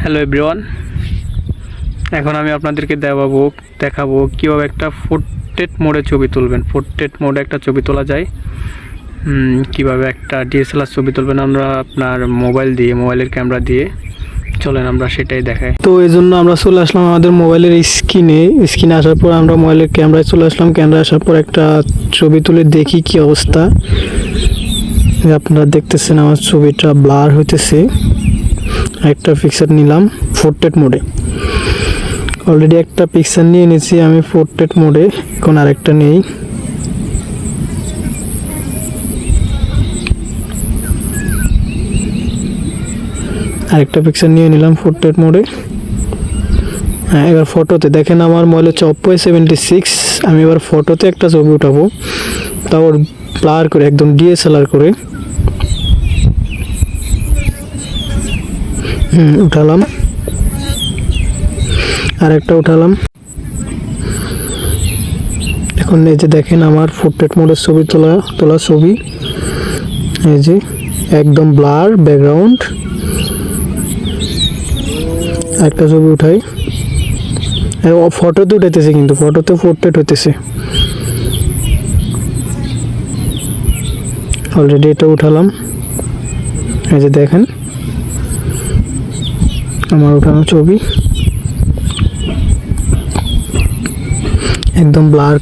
Hello everyone, এখন আমি আপনাদেরকে দেখাবো কীভাবে একটা পোর্ট্রেট মোডে ছবি তুলবেন। পোর্ট্রেট মোডে একটা ছবি তোলা যায়, কিভাবে একটা ডিএসএলআর ছবি তুলবেন আমরা আপনার মোবাইলের ক্যামেরা দিয়ে। চলেন আমরা সেটাই দেখাই। তো এই জন্য আমরা চলে আসলাম আমাদের মোবাইলের স্ক্রিনে আসার পর আমরা মোবাইলের ক্যামেরায় চলে আসলাম। ক্যামেরা আসার পর একটা ছবি তুলে দেখি কি অবস্থা। আপনারা দেখতেছেন আমার ছবিটা ব্লার হইতেছে। একটা পিকচার নিলাম পোর্ট্রেট মোডে, অলরেডি একটা পিকচার নিয়ে নিয়েছি আমি পোর্ট্রেট মোডে। এখন আরেকটা নেই। আরেকটা পিকচার নিয়ে নিলাম পোর্ট্রেট মোডে। হ্যাঁ, এবার ফটোতে দেখেন আমার মোবাইল হচ্ছে Oppo A76। আমি এবার ফটোতে একটা ছবি উঠাবো, তাও ব্লার করে একদম DSLR করে উঠালাম। আরেকটা উঠালাম। এখন এই যে দেখেন আমার পোর্ট্রেট মোডের ছবি তোলা ছবি, এই যে একদম ব্লার ব্যাকগ্রাউন্ড। একটা ছবি উঠাই, ফটোতে উঠাইতেছে কিন্তু ফটোতে পোর্ট্রেট হইতেছে। অলরেডি এটা উঠালাম, এই যে দেখেন আমার উঠানো ছবি একদম ব্লার।